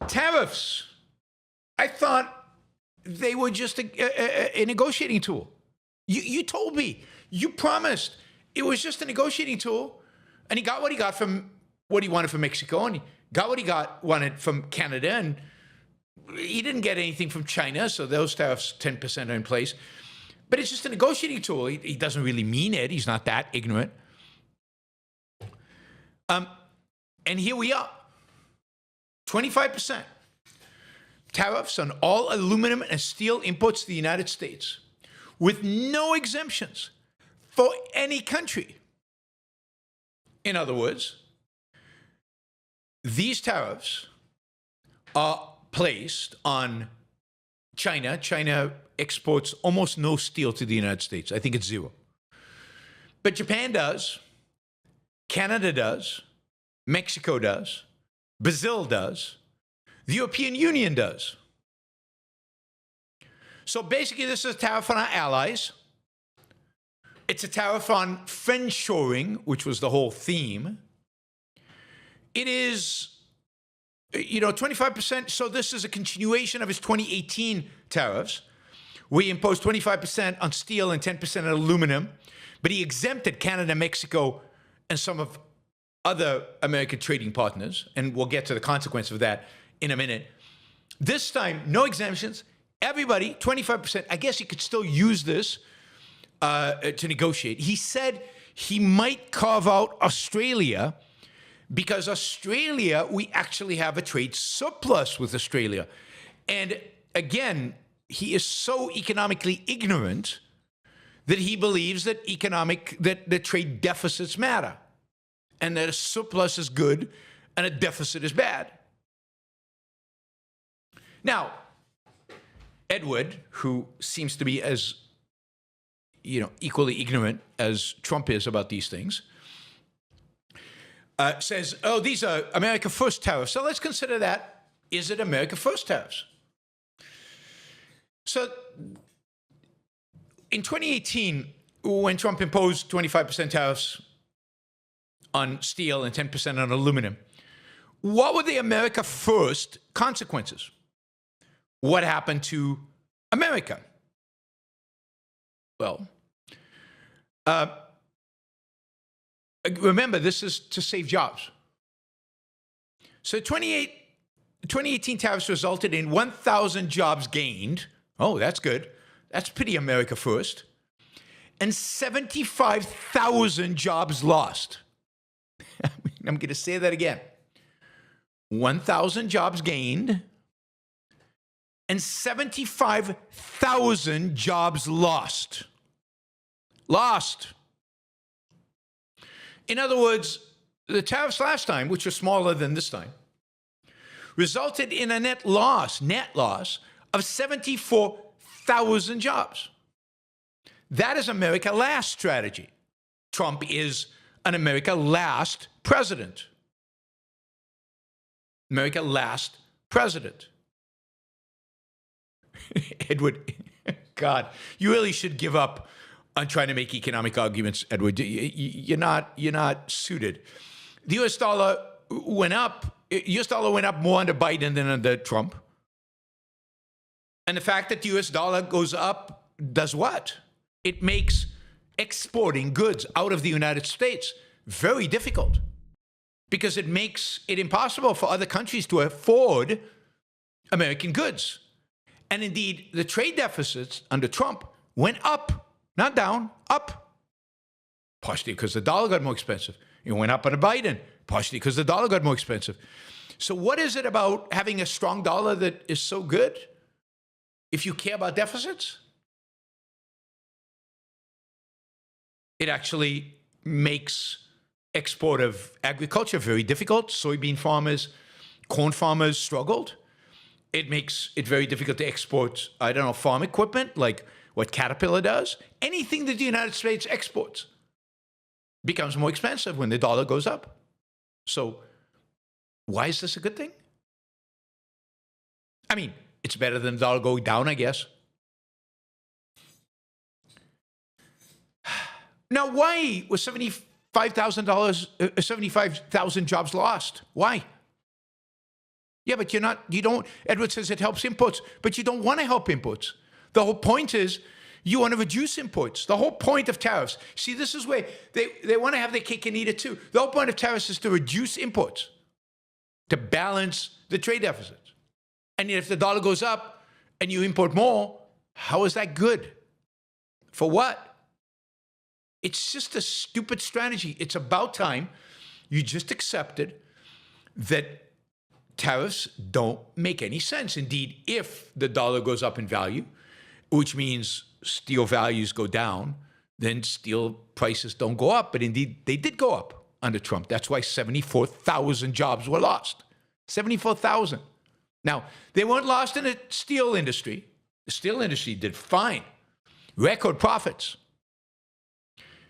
Tariffs. I thought they were just a negotiating tool. You told me, you promised it was just a negotiating tool, and he got what he got from what he wanted from Mexico, and he got what he wanted from Canada, and he didn't get anything from China, so those tariffs 10% are in place. But it's just a negotiating tool. He doesn't really mean it. He's not that ignorant. And here we are, 25% tariffs on all aluminum and steel imports to the United States, with no exemptions for any country. In other words, these tariffs are placed on China. China exports almost no steel to the United States. I think it's zero. But Japan does, Canada does, Mexico does, Brazil does, the European Union does. So basically, this is a tariff on our allies. It's a tariff on friendshoring, which was the whole theme. It is, 25%. So this is a continuation of his 2018 tariffs. We imposed 25% on steel and 10% on aluminum, but he exempted Canada, Mexico, and some of other American trading partners, and we'll get to the consequence of that in a minute. This time, no exemptions. Everybody, 25%. I guess you could still use this to negotiate. He said he might carve out Australia, because Australia, we actually have a trade surplus with Australia. And again, he is so economically ignorant that he believes that the trade deficits matter, and that a surplus is good and a deficit is bad. Now, Edward, who seems to be as equally ignorant as Trump is about these things, says, oh, these are America First tariffs. So let's consider that. Is it America First tariffs? So in 2018, when Trump imposed 25% tariffs on steel and 10% on aluminum, what were the America First consequences? What happened to America? Well, remember, this is to save jobs. So 2018 tariffs resulted in 1,000 jobs gained. Oh, that's good. That's pretty America First. And 75,000 jobs lost. I'm going to say that again. 1,000 jobs gained and 75,000 jobs lost. Lost. In other words, the tariffs last time, which were smaller than this time, resulted in a net loss of 74,000 jobs. That is America Last strategy. Trump is an America Last president. America Last president. Edward, God, you really should give up on trying to make economic arguments, Edward. You're not suited. The U.S. dollar went up. U.S. dollar went up more under Biden than under Trump. And the fact that the U.S. dollar goes up does what? It makes exporting goods out of the United States very difficult, because it makes it impossible for other countries to afford American goods. And indeed, the trade deficits under Trump went up, not down, up. Partially because the dollar got more expensive. It went up under Biden, partially because the dollar got more expensive. So what is it about having a strong dollar that is so good if you care about deficits? It actually makes export of agriculture very difficult. Soybean farmers, corn farmers struggled. It makes it very difficult to export, farm equipment, like what Caterpillar does. Anything that the United States exports becomes more expensive when the dollar goes up. So why is this a good thing? I mean, it's better than the dollar going down, I guess. Now, why was $75,000, 75,000 jobs lost? Why? Yeah, but you don't, Edward says it helps imports, but you don't want to help imports. The whole point is you want to reduce imports. The whole point of tariffs, see, this is where they want to have their cake and eat it too. The whole point of tariffs is to reduce imports, to balance the trade deficits. And if the dollar goes up and you import more, how is that good? For what? It's just a stupid strategy. It's about time you just accepted that tariffs don't make any sense. Indeed, if the dollar goes up in value, which means steel values go down, then steel prices don't go up. But indeed, they did go up under Trump. That's why 74,000 jobs were lost. 74,000. Now, they weren't lost in the steel industry. The steel industry did fine. Record profits.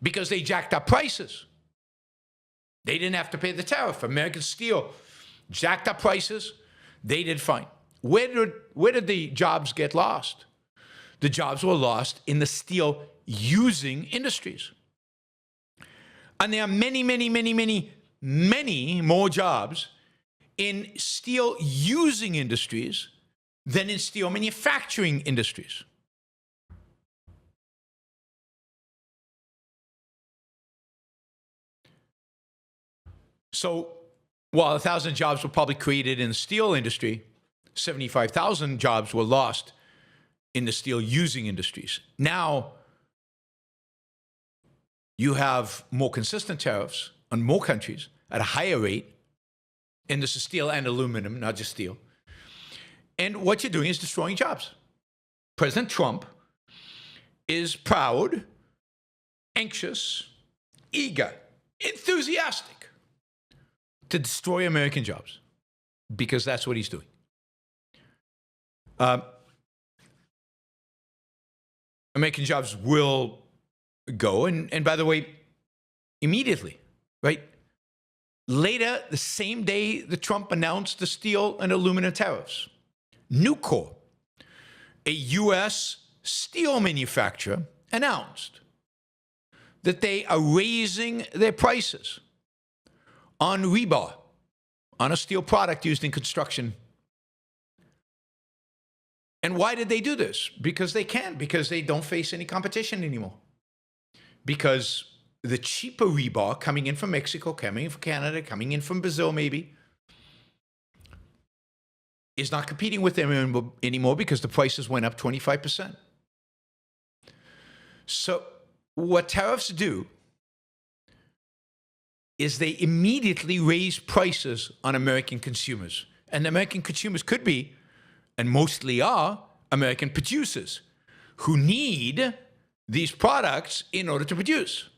Because they jacked up prices. They didn't have to pay the tariff. American steel jacked up prices. They did fine. Where did the jobs get lost? The jobs were lost in the steel using industries. And there are many, many, many, many, many more jobs in steel using industries than in steel manufacturing industries. So while 1,000 jobs were probably created in the steel industry, 75,000 jobs were lost in the steel using industries. Now you have more consistent tariffs on more countries at a higher rate. And this is steel and aluminum, not just steel. And what you're doing is destroying jobs. President Trump is proud, anxious, eager, enthusiastic to destroy American jobs because that's what he's doing. American jobs will go, and by the way, immediately, right? Later, the same day that Trump announced the steel and aluminum tariffs, Nucor, a U.S. steel manufacturer, announced that they are raising their prices on rebar, on a steel product used in construction. And why did they do this? Because they can, because they don't face any competition anymore. Because the cheaper rebar coming in from Mexico, coming in from Canada, coming in from Brazil maybe, is not competing with them anymore because the prices went up 25%. So what tariffs do is they immediately raise prices on American consumers. And American consumers could be, and mostly are, American producers who need these products in order to produce.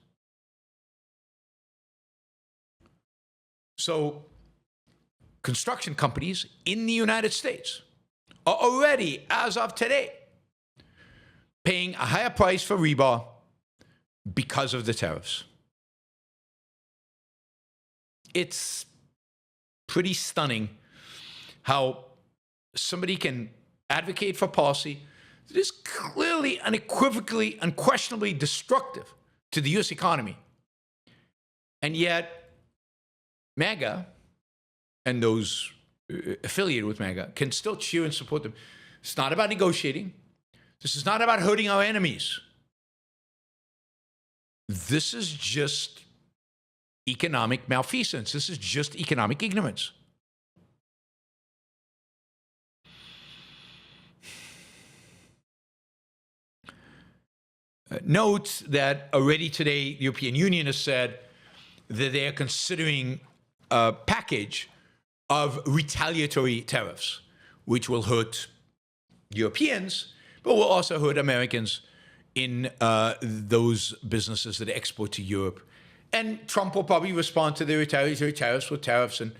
So construction companies in the United States are already, as of today, paying a higher price for rebar because of the tariffs. It's pretty stunning how somebody can advocate for policy that is clearly, unequivocally, unquestionably destructive to the U.S. economy. And yet, MAGA and those affiliated with MAGA can still cheer and support them. It's not about negotiating. This is not about hurting our enemies. This is just economic malfeasance. This is just economic ignorance. Note that already today, the European Union has said that they are considering a package of retaliatory tariffs, which will hurt Europeans, but will also hurt Americans in those businesses that export to Europe. And Trump will probably respond to the retaliatory tariffs with tariffs. And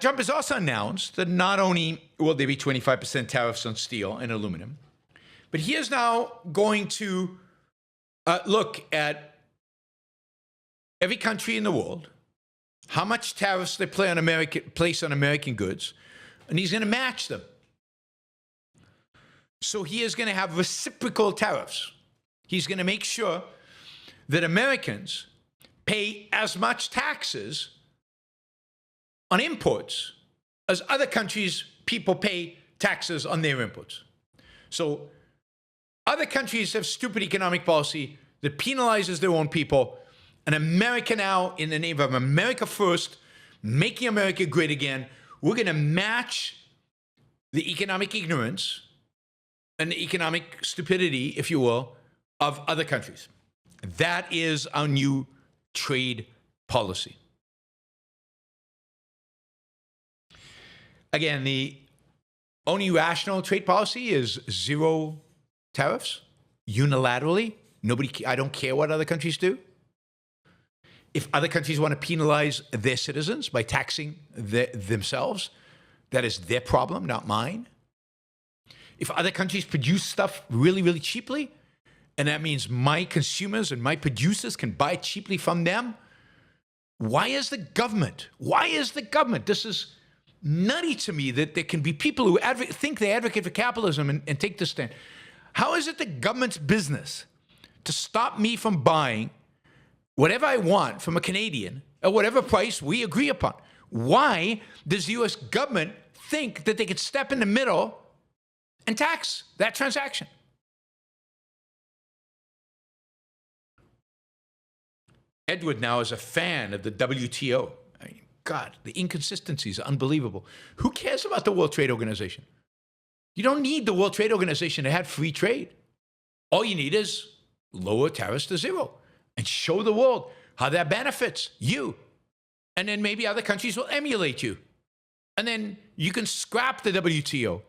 Trump has also announced that not only will there be 25% tariffs on steel and aluminum, but he is now going to look at every country in the world, how much tariffs they place on American goods, and he's going to match them. So he is going to have reciprocal tariffs. He's going to make sure that Americans pay as much taxes on imports as other countries' people pay taxes on their imports. So other countries have stupid economic policy that penalizes their own people. And America now, in the name of America first, making America great again, we're going to match the economic ignorance and the economic stupidity, if you will, of other countries. That is our new trade policy. Again, the only rational trade policy is zero tariffs, unilaterally. I don't care what other countries do. If other countries want to penalize their citizens by taxing themselves, that is their problem, not mine. If other countries produce stuff really, really cheaply, and that means my consumers and my producers can buy it cheaply from them, why is the government? This is nutty to me that there can be people who think they advocate for capitalism and take this stand. How is it the government's business to stop me from buying whatever I want from a Canadian at whatever price we agree upon? Why does the U.S. government think that they could step in the middle and tax that transaction? Edward now is a fan of the WTO. I mean, God, the inconsistencies are unbelievable. Who cares about the World Trade Organization? You don't need the World Trade Organization to have free trade. All you need is lower tariffs to zero and show the world how that benefits you. And then maybe other countries will emulate you. And then you can scrap the WTO.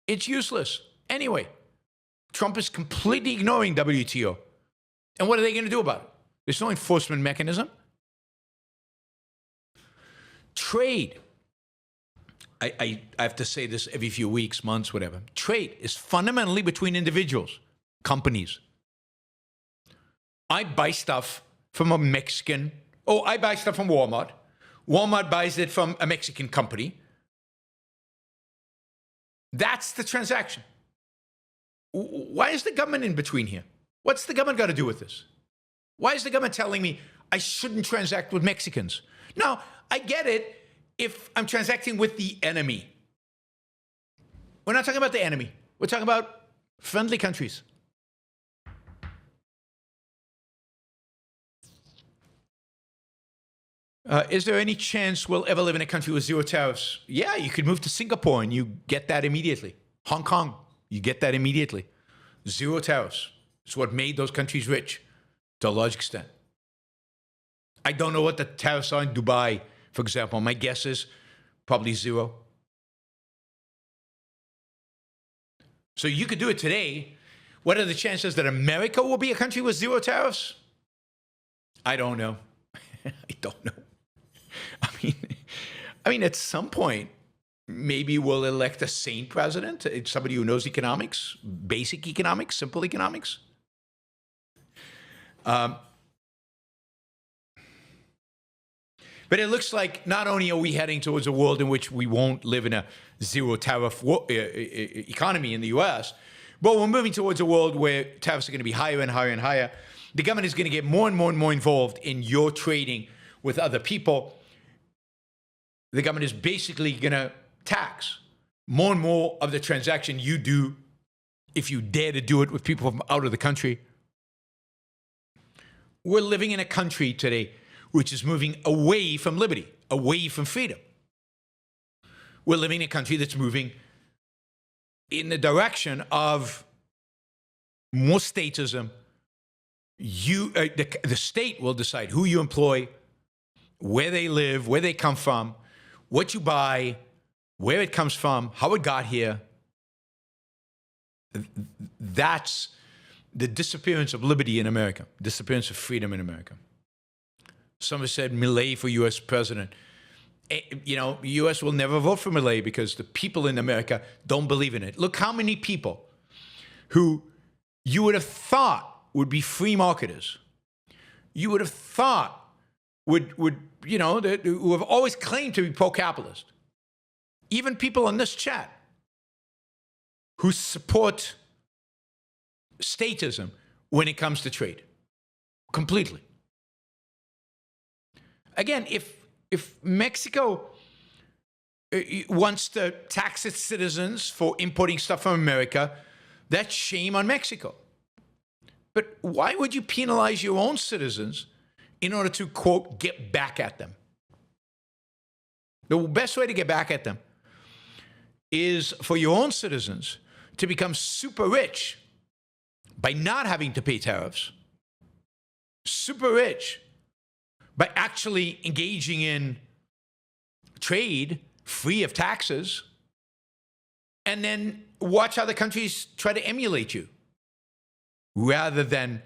It's useless. Anyway, Trump is completely ignoring WTO. And what are they going to do about it? There's no enforcement mechanism. Trade. I have to say this every few weeks, months, whatever. Trade is fundamentally between individuals, companies. I buy stuff from a Mexican. I buy stuff from Walmart. Walmart buys it from a Mexican company. That's the transaction. Why is the government in between here? What's the government got to do with this? Why is the government telling me I shouldn't transact with Mexicans? Now, I get it if I'm transacting with the enemy. We're not talking about the enemy. We're talking about friendly countries. Is there any chance we'll ever live in a country with zero tariffs? Yeah, you could move to Singapore and you get that immediately. Hong Kong, you get that immediately. Zero tariffs. It's what made those countries rich to a large extent. I don't know what the tariffs are in Dubai, for example. My guess is probably zero. So you could do it today. What are the chances that America will be a country with zero tariffs? I don't know. I don't know. I mean, at some point, maybe we'll elect a sane president, somebody who knows economics, basic economics, simple economics. But it looks like not only are we heading towards a world in which we won't live in a zero tariff economy in the US, but we're moving towards a world where tariffs are going to be higher and higher and higher. The government is going to get more and more and more involved in your trading with other people. The government is basically going to tax more and more of the transaction you do if you dare to do it with people from out of the country. We're living in a country today which is moving away from liberty, away from freedom. We're living in a country that's moving in the direction of more statism. The state will decide who you employ, where they live, where they come from, what you buy, where it comes from, how it got here. That's the disappearance of liberty in America, disappearance of freedom in America. Some have said Milei for U.S. president. You know, the U.S. will never vote for Milei because the people in America don't believe in it. Look how many people who you would have thought would be free marketers, you would have thought would who have always claimed to be pro-capitalist, even people on this chat who support statism when it comes to trade, completely. Again, if Mexico wants to tax its citizens for importing stuff from America. That's shame on Mexico. But why would you penalize your own citizens in order to, quote, get back at them? The best way to get back at them is for your own citizens to become super rich by not having to pay tariffs, super rich by actually engaging in trade free of taxes, and then watch other countries try to emulate you, rather than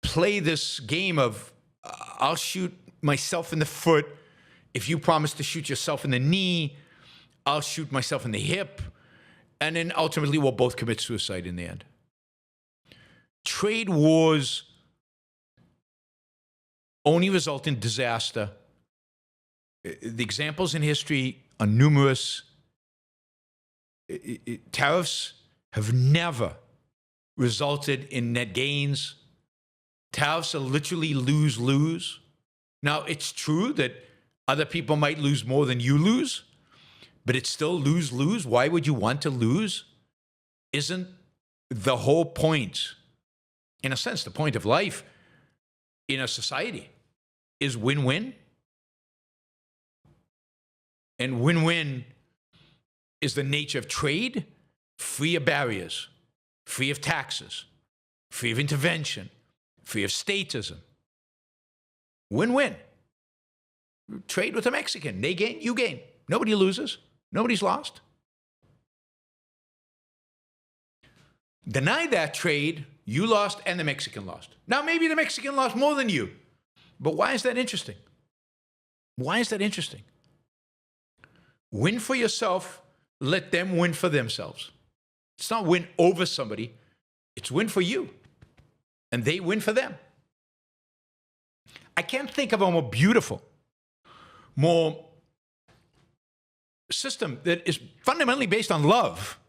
play this game of I'll shoot myself in the foot if you promise to shoot yourself in the knee. I'll shoot myself in the hip, and then ultimately we'll both commit suicide in the end. Trade wars only result in disaster. The examples in history are numerous. Tariffs have never resulted in net gains. Tariffs are literally lose-lose. Now, it's true that other people might lose more than you lose, but it's still lose-lose. Why would you want to lose? Isn't the whole point, in a sense, the point of life in a society is win-win? And win-win is the nature of trade, free of barriers, free of taxes, free of intervention, free of statism. Win-win. Trade with a Mexican. They gain, you gain. Nobody loses. Nobody's lost. Deny that trade, you lost and the Mexican lost. Now, maybe the Mexican lost more than you, but why is that interesting? Why is that interesting? Win for yourself, let them win for themselves. It's not win over somebody, it's win for you, and they win for them. I can't think of a more beautiful, more system that is fundamentally based on love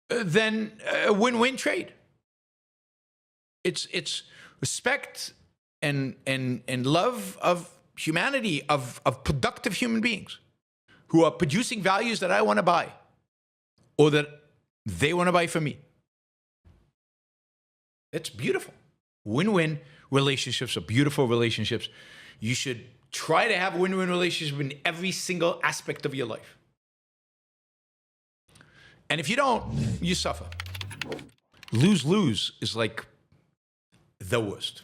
than a win-win trade. It's respect and love of humanity, of productive human beings who are producing values that I want to buy or that they want to buy from me. It's beautiful. Win-win relationships are beautiful relationships. You should try to have win-win relationships in every single aspect of your life. And if you don't, you suffer. Lose-lose is like the worst.